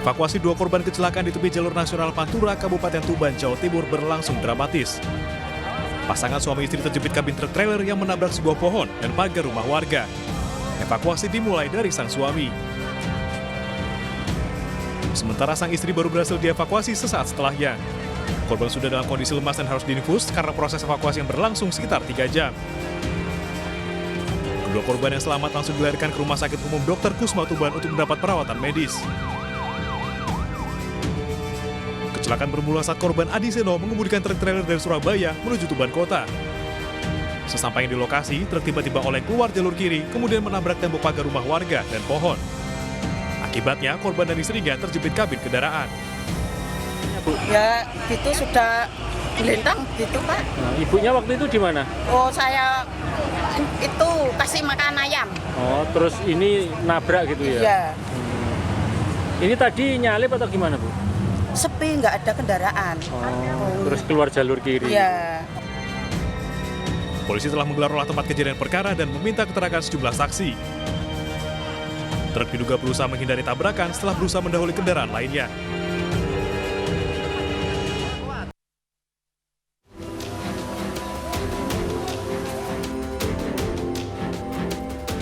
Evakuasi 2 korban kecelakaan di tepi jalur nasional Pantura, Kabupaten Tuban, Jawa Timur berlangsung dramatis. Pasangan suami istri terjepit kabin truk trailer yang menabrak sebuah pohon dan pagar rumah warga. Evakuasi dimulai dari sang suami. Sementara sang istri baru berhasil dievakuasi sesaat setelahnya. Korban sudah dalam kondisi lemas dan harus diinfus karena proses evakuasi yang berlangsung sekitar 3 jam. Kedua korban yang selamat langsung dilarikan ke Rumah Sakit Umum Dr. Kusma Tuban untuk mendapat perawatan medis. Kecelakaan bermula saat korban Adi Seno mengemudikan truk trailer dari Surabaya menuju Tuban Kota. Sesampainya di lokasi, truk tiba-tiba oleng keluar jalur kiri, kemudian menabrak tembok pagar rumah warga dan pohon. Akibatnya, korban dan istrinya terjepit kabin kendaraan. Ya, gitu sudah gelendang gitu, Pak. Nah, ibunya waktu itu di mana? Oh, saya itu kasih makan ayam. Oh, terus ini nabrak gitu ya? Iya. Ini tadi nyalip atau gimana, Bu? Sepi, nggak ada kendaraan. Terus keluar jalur kiri? Iya. Polisi telah menggelar olah tempat kejadian perkara dan meminta keterangan sejumlah saksi. Truk diduga berusaha menghindari tabrakan setelah berusaha mendahului kendaraan lainnya.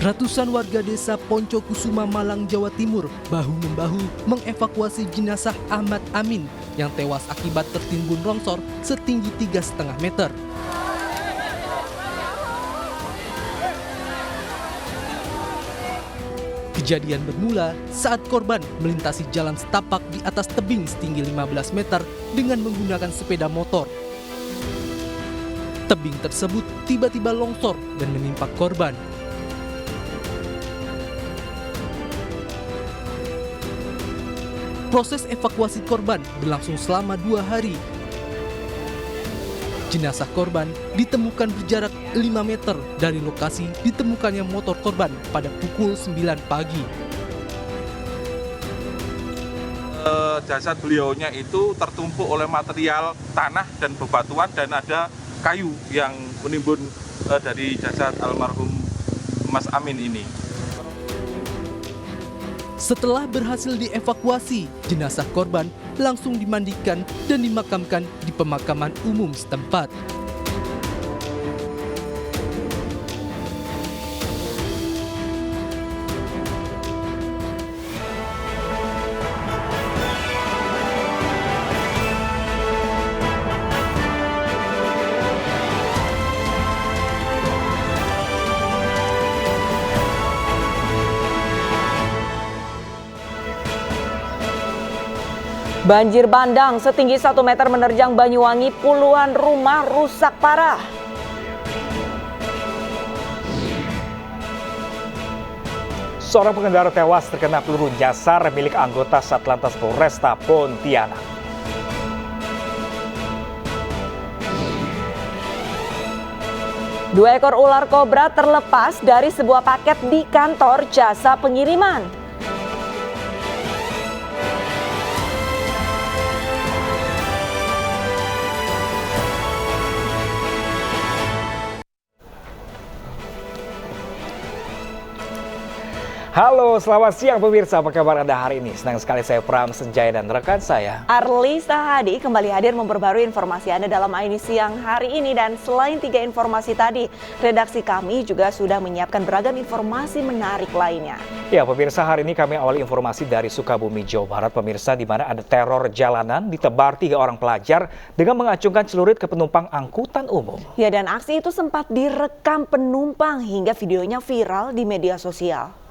Ratusan warga desa Poncokusuma, Malang, Jawa Timur bahu-membahu mengevakuasi jenazah Ahmad Amin yang tewas akibat tertimbun longsor setinggi 3,5 meter. Kejadian bermula saat korban melintasi jalan setapak di atas tebing setinggi 15 meter dengan menggunakan sepeda motor. Tebing tersebut tiba-tiba longsor dan menimpa korban. Proses evakuasi korban berlangsung selama 2 hari. Jenazah korban ditemukan berjarak 5 meter dari lokasi ditemukannya motor korban pada pukul 9 pagi. Jasad beliaunya itu tertumpuk oleh material tanah dan bebatuan dan ada kayu yang menimbun dari jasad almarhum Mas Amin ini. Setelah berhasil dievakuasi, jenazah korban langsung dimandikan dan dimakamkan di pemakaman umum setempat. Banjir bandang setinggi 1 meter menerjang Banyuwangi, puluhan rumah rusak parah. Seorang pengendara tewas terkena peluru nyasar milik anggota Satlantas Polresta Pontianak. Dua ekor ular kobra terlepas dari sebuah paket di kantor jasa pengiriman. Halo, selamat siang pemirsa. Apa kabar Anda hari ini? Senang sekali saya Pram Senjaya dan rekan saya Arli Sahadi kembali hadir memperbarui informasi Anda dalam ini siang hari ini. Dan selain 3 informasi tadi, redaksi kami juga sudah menyiapkan beragam informasi menarik lainnya. Ya pemirsa, hari ini kami awali informasi dari Sukabumi, Jawa Barat. Pemirsa, di mana ada teror jalanan ditebar 3 orang pelajar dengan mengacungkan celurit ke penumpang angkutan umum. Ya, dan aksi itu sempat direkam penumpang hingga videonya viral di media sosial.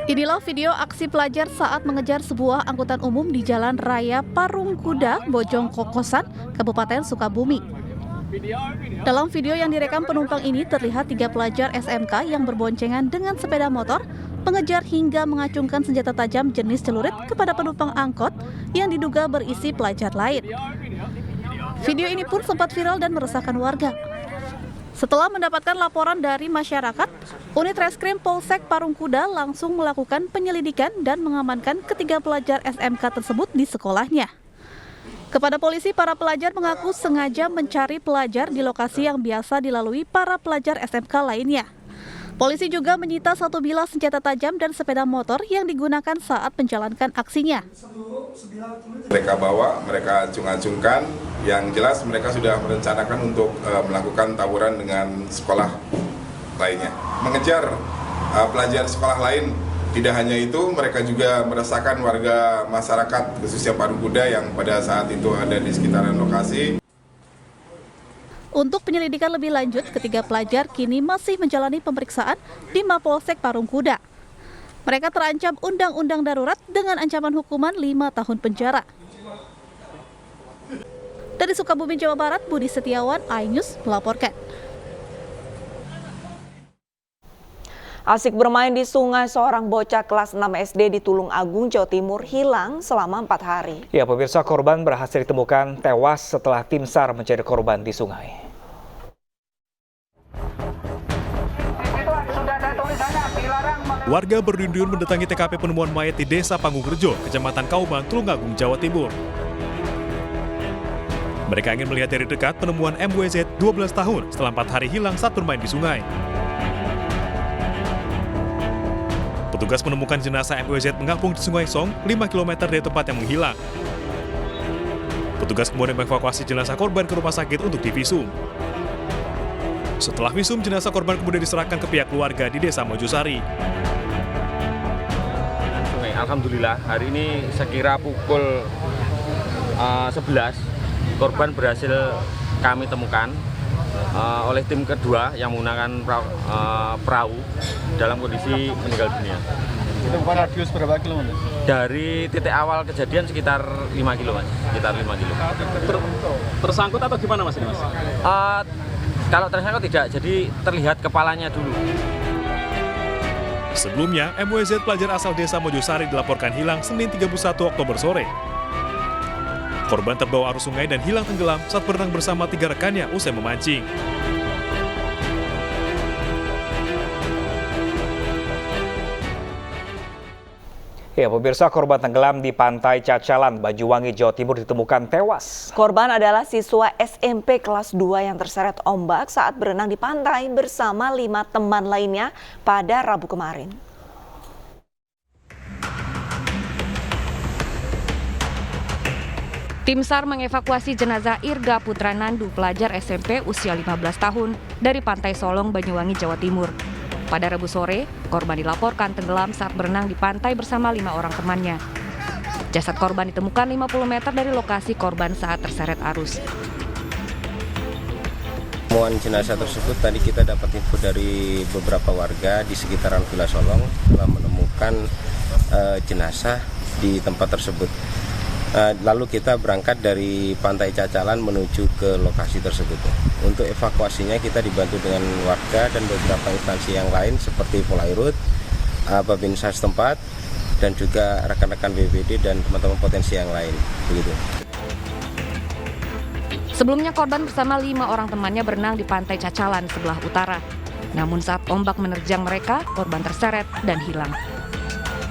Inilah video aksi pelajar saat mengejar sebuah angkutan umum di Jalan Raya Parung Kuda, Bojong Kokosan, Kabupaten Sukabumi. Dalam video yang direkam penumpang ini terlihat 3 pelajar SMK yang berboncengan dengan sepeda motor mengejar hingga mengacungkan senjata tajam jenis celurit kepada penumpang angkot yang diduga berisi pelajar lain. Video ini pun sempat viral dan meresahkan warga. Setelah mendapatkan laporan dari masyarakat, unit reskrim Polsek Parung Kuda langsung melakukan penyelidikan dan mengamankan ketiga pelajar SMK tersebut di sekolahnya. Kepada polisi, para pelajar mengaku sengaja mencari pelajar di lokasi yang biasa dilalui para pelajar SMK lainnya. Polisi juga menyita 1 bilah senjata tajam dan sepeda motor yang digunakan saat menjalankan aksinya. Mereka bawa, mereka acung-acungkan, yang jelas mereka sudah merencanakan untuk melakukan tawuran dengan sekolah lainnya. Mengejar pelajar sekolah lain. Tidak hanya itu, mereka juga meresahkan warga masyarakat, khususnya Parungkuda yang pada saat itu ada di sekitaran lokasi. Untuk penyelidikan lebih lanjut, ketiga pelajar kini masih menjalani pemeriksaan di Mapolsek Parungkuda. Mereka terancam undang-undang darurat dengan ancaman hukuman 5 tahun penjara. Dari Sukabumi, Jawa Barat, Budi Setiawan, iNews melaporkan. Asik bermain di sungai, seorang bocah kelas 6 SD di Tulung Agung, Jawa Timur hilang selama 4 hari. Ya, pemirsa, korban berhasil ditemukan tewas setelah tim SAR mencari korban di sungai. Warga berduyun-duyun mendatangi TKP penemuan mayat di Desa Panggung-Rejo, Kecamatan Kauman, Tulung Agung, Jawa Timur. Mereka ingin melihat dari dekat penemuan MWZ 12 tahun setelah 4 hari hilang saat bermain di sungai. Petugas menemukan jenazah MWZ mengapung di Sungai Song, 5 km dari tempat yang menghilang. Petugas kemudian mengevakuasi jenazah korban ke rumah sakit untuk divisum. Setelah visum, jenazah korban kemudian diserahkan ke pihak keluarga di Desa Mojosari. Alhamdulillah, hari ini sekira pukul 11, korban berhasil kami temukan oleh tim kedua yang menggunakan perahu dalam kondisi meninggal dunia. Itu radius berapa kilo, Mas? Dari titik awal kejadian sekitar 5 kilo, Mas. Sekitar 5 kilo. Tersangkut atau gimana, Mas, ini, Mas? Kalau tersangkut tidak, jadi terlihat kepalanya dulu. Sebelumnya, MWZ pelajar asal Desa Mojosari dilaporkan hilang Senin 31 Oktober sore. Korban terbawa arus sungai dan hilang tenggelam saat berenang bersama 3 rekannya usai memancing. Ya, pemirsa, korban tenggelam di Pantai Cacalan, Banyuwangi, Jawa Timur ditemukan tewas. Korban adalah siswa SMP kelas 2 yang terseret ombak saat berenang di pantai bersama 5 teman lainnya pada Rabu kemarin. Tim SAR mengevakuasi jenazah Irga Putra Nandu, pelajar SMP usia 15 tahun dari Pantai Solong, Banyuwangi, Jawa Timur. Pada Rabu sore, korban dilaporkan tenggelam saat berenang di pantai bersama 5 orang temannya. Jasad korban ditemukan 50 meter dari lokasi korban saat terseret arus. Temuan jenazah tersebut tadi kita dapat info dari beberapa warga di sekitaran Villa Solong telah menemukan jenazah di tempat tersebut. Lalu kita berangkat dari Pantai Cacalan menuju ke lokasi tersebut. Untuk evakuasinya kita dibantu dengan warga dan beberapa instansi yang lain seperti Polairut, Babinsa setempat, dan juga rekan-rekan BPBD dan teman-teman potensi yang lain. Begitu. Sebelumnya korban bersama 5 orang temannya berenang di Pantai Cacalan sebelah utara. Namun saat ombak menerjang mereka, korban terseret dan hilang.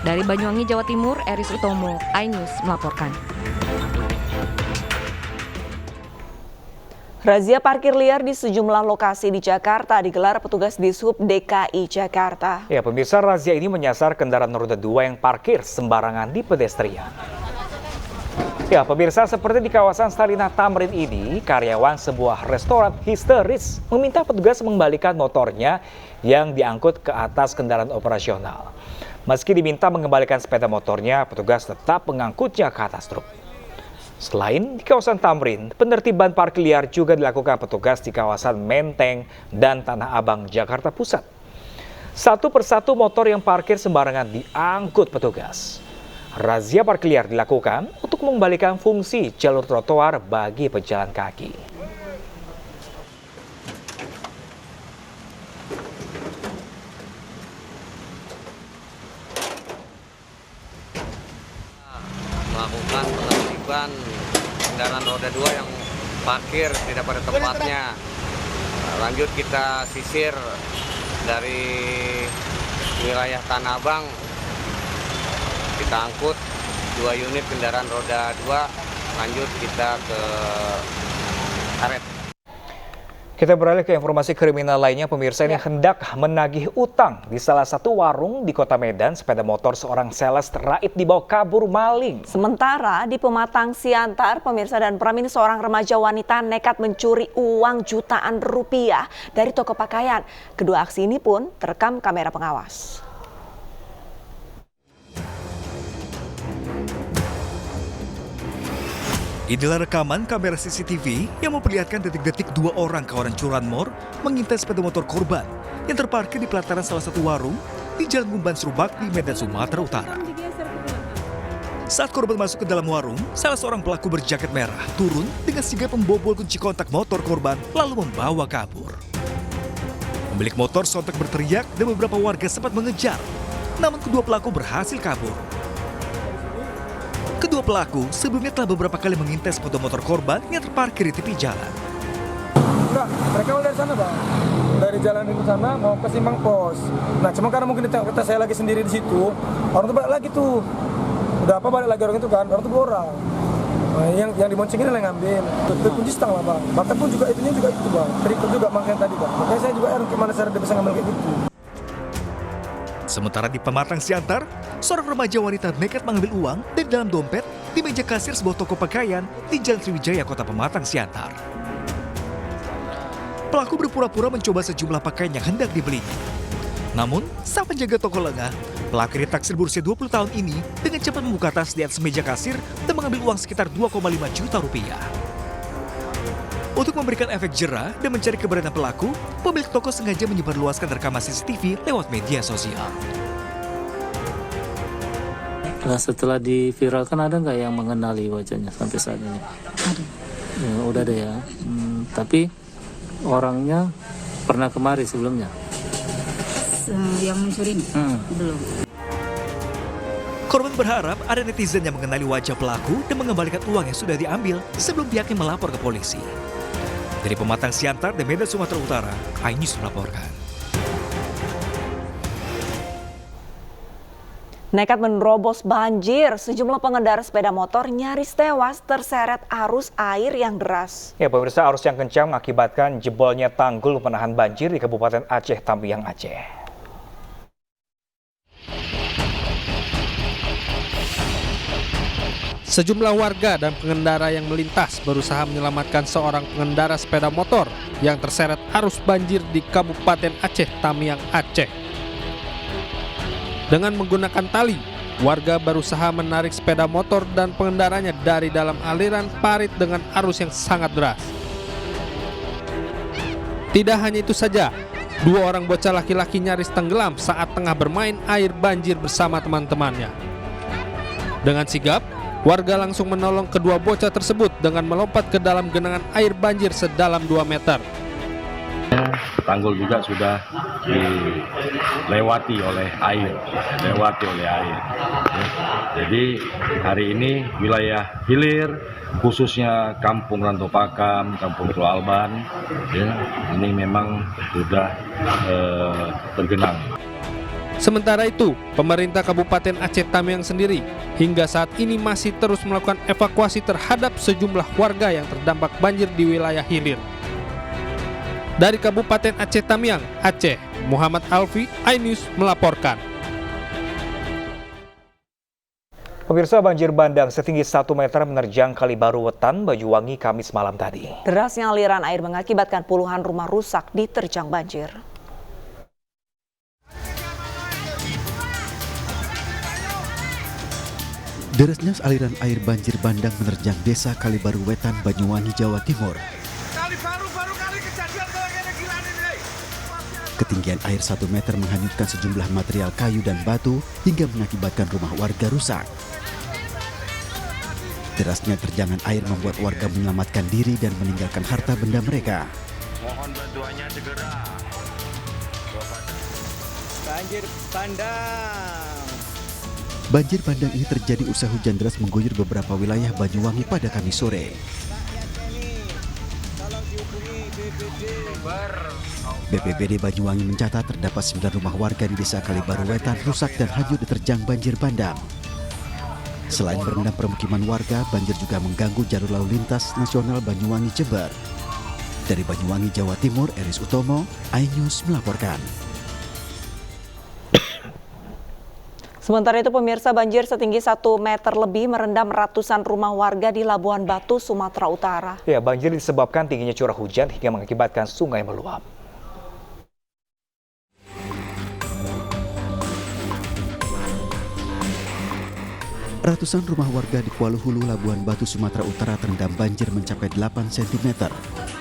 Dari Banyuwangi, Jawa Timur, Eris Utomo, iNews melaporkan. Razia parkir liar di sejumlah lokasi di Jakarta digelar petugas Dishub DKI Jakarta. Ya, pemirsa, razia ini menyasar kendaraan roda 2 yang parkir sembarangan di pedestrian. Ya, pemirsa, seperti di kawasan Sarinah Tamrin ini, karyawan sebuah restoran histeris meminta petugas mengembalikan motornya yang diangkut ke atas kendaraan operasional. Meski diminta mengembalikan sepeda motornya, petugas tetap mengangkutnya ke atas truk. Selain di kawasan Tamrin, penertiban parkir liar juga dilakukan petugas di kawasan Menteng dan Tanah Abang, Jakarta Pusat. Satu persatu motor yang parkir sembarangan diangkut petugas. Razia parkir liar dilakukan untuk mengembalikan fungsi jalur trotoar bagi pejalan kaki. Melakukan penertiban kendaraan roda 2 yang parkir tidak pada tempatnya. Lanjut kita sisir dari wilayah Tanah Abang, kita angkut 2 unit kendaraan roda 2 lanjut kita ke karet. Kita beralih ke informasi kriminal lainnya, pemirsa. Ini hendak menagih utang di salah satu warung di Kota Medan. Sepeda motor seorang sales raib dibawa kabur maling. Sementara di Pematang Siantar, pemirsa dan Pramin, seorang remaja wanita nekat mencuri uang jutaan rupiah dari toko pakaian. Kedua aksi ini pun terekam kamera pengawas. Inilah rekaman kamera CCTV yang memperlihatkan detik-detik dua orang kawanan curanmor mengintai sepeda motor korban yang terparkir di pelataran salah satu warung di Jalan Gumban Serubak di Medan, Sumatera Utara. Saat korban masuk ke dalam warung, salah seorang pelaku berjaket merah turun dengan sigap membobol kunci kontak motor korban lalu membawa kabur. Pemilik motor sontak berteriak dan beberapa warga sempat mengejar, namun kedua pelaku berhasil kabur. Kedua pelaku sebelumnya telah beberapa kali mengintai sepeda motor korban yang terparkir di tepi jalan. Enggak, mereka dari sana, Bang. Dari jalan itu sana mau ke Simpang Pos. Nah, cuma karena mungkin ditengok kita saya lagi sendiri di situ, orang tuh balik lagi tuh. Udah apa balik lagi orang itu kan, orang tuh 2 orang. Nah, yang diboncengin yang ngambil. Kunci stang lah, Bang. Bahkan pun juga itunya juga itu, Bang. Trikot juga makanya tadi, Bang. Makanya saya juga gimana cara dia bisa ngambil kayak gitu. Sementara di Pematang Siantar, seorang remaja wanita nekat mengambil uang dari dalam dompet di meja kasir sebuah toko pakaian di Jalan Sriwijaya, Kota Pematang Siantar. Pelaku berpura-pura mencoba sejumlah pakaian yang hendak dibelinya. Namun, sang penjaga toko lengah, pelaku ditaksir berusia 20 tahun ini dengan cepat membuka tas di atas meja kasir dan mengambil uang sekitar 2,5 juta rupiah. Untuk memberikan efek jera dan mencari keberadaan pelaku, pemilik toko sengaja menyebarluaskan rekaman CCTV lewat media sosial. Nah, setelah diviralkan ada nggak yang mengenali wajahnya sampai saat ini? Ada. Ya, udah ada ya. Tapi orangnya pernah kemari sebelumnya? Yang mencuri ini? Belum. Korban berharap ada netizen yang mengenali wajah pelaku dan mengembalikan uang yang sudah diambil sebelum pihaknya melapor ke polisi. Dari Pematang Siantar dan Medan, Sumatera Utara, iNews melaporkan. Nekat menerobos banjir, sejumlah pengendara sepeda motor nyaris tewas terseret arus air yang deras. Ya, pemirsa, arus yang kencang mengakibatkan jebolnya tanggul penahan banjir di Kabupaten Aceh Tamiang, Aceh. Sejumlah warga dan pengendara yang melintas berusaha menyelamatkan seorang pengendara sepeda motor yang terseret arus banjir di Kabupaten Aceh Tamiang, Aceh. Dengan menggunakan tali, warga berusaha menarik sepeda motor dan pengendaranya dari dalam aliran parit dengan arus yang sangat deras. Tidak hanya itu saja, 2 orang bocah laki-laki nyaris tenggelam saat tengah bermain air banjir bersama teman-temannya. Dengan sigap, warga langsung menolong kedua bocah tersebut dengan melompat ke dalam genangan air banjir sedalam 2 meter. Tanggul juga sudah dilewati oleh air, Jadi hari ini wilayah hilir, khususnya Kampung Rantau Pakam, Kampung Pulau Alban, ini memang sudah tergenang. Sementara itu, pemerintah Kabupaten Aceh Tamiang sendiri hingga saat ini masih terus melakukan evakuasi terhadap sejumlah warga yang terdampak banjir di wilayah hilir. Dari Kabupaten Aceh Tamiang, Aceh, Muhammad Alfi, iNews melaporkan. Pemirsa, banjir bandang setinggi 1 meter menerjang Kali Baru Wetan, Banyuwangi, Kamis malam tadi. Derasnya aliran air mengakibatkan puluhan rumah rusak diterjang banjir. Derasnya aliran air banjir bandang menerjang desa Kali Baru Wetan, Banyuwangi, Jawa Timur. Ketinggian air 1 meter menghanyutkan sejumlah material kayu dan batu hingga mengakibatkan rumah warga rusak. Derasnya terjangan air membuat warga menyelamatkan diri dan meninggalkan harta benda mereka. Mohon bantuannya segera. Banjir bandang. Banjir bandang ini terjadi usai hujan deras mengguyur beberapa wilayah Banyuwangi pada Kamis sore. BPBD Banyuwangi mencatat terdapat 9 rumah warga di desa Kali Baru Wetan rusak dan hanyut diterjang banjir bandang. Selain merendam permukiman warga, banjir juga mengganggu jalur lalu lintas nasional Banyuwangi Jember. Dari Banyuwangi, Jawa Timur, Eris Utomo, iNews melaporkan. Sementara itu pemirsa, banjir setinggi 1 meter lebih merendam ratusan rumah warga di Labuan Batu, Sumatera Utara. Ya, banjir disebabkan tingginya curah hujan hingga mengakibatkan sungai meluap. Ratusan rumah warga di Kuala Hulu, Labuan Batu, Sumatera Utara terendam banjir mencapai 8 cm.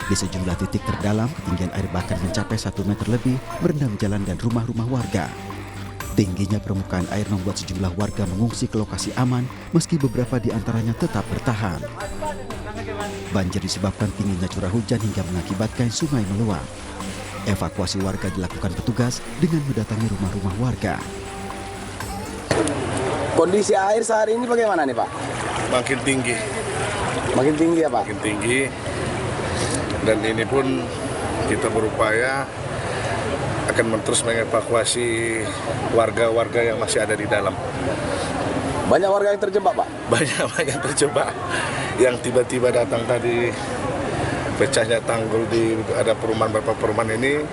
Di sejumlah titik terdalam, ketinggian air bahkan mencapai 1 meter lebih merendam jalan dan rumah-rumah warga. Tingginya permukaan air membuat sejumlah warga mengungsi ke lokasi aman, meski beberapa di antaranya tetap bertahan. Banjir disebabkan tingginya curah hujan hingga mengakibatkan sungai meluap. Evakuasi warga dilakukan petugas dengan mendatangi rumah-rumah warga. Kondisi air saat ini bagaimana nih Pak? Makin tinggi. Makin tinggi ya Pak? Makin tinggi. Dan ini pun kita berupaya akan terus mengevakuasi warga-warga yang masih ada di dalam. Banyak warga yang terjebak Pak? Banyak yang terjebak. Yang tiba-tiba datang tadi, pecahnya tanggul di ada perumahan, beberapa perumahan ini,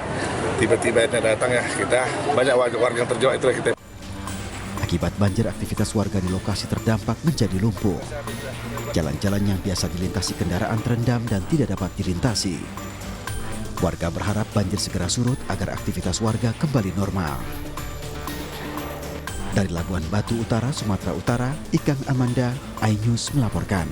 tiba-tiba datang ya kita, banyak warga yang terjebak, itulah kita. Akibat banjir, aktivitas warga di lokasi terdampak menjadi lumpuh. Jalan-jalan yang biasa dilintasi kendaraan terendam dan tidak dapat dilintasi. Warga berharap banjir segera surut agar aktivitas warga kembali normal. Dari Labuan Batu Utara, Sumatera Utara, Ikang Amanda, iNews melaporkan.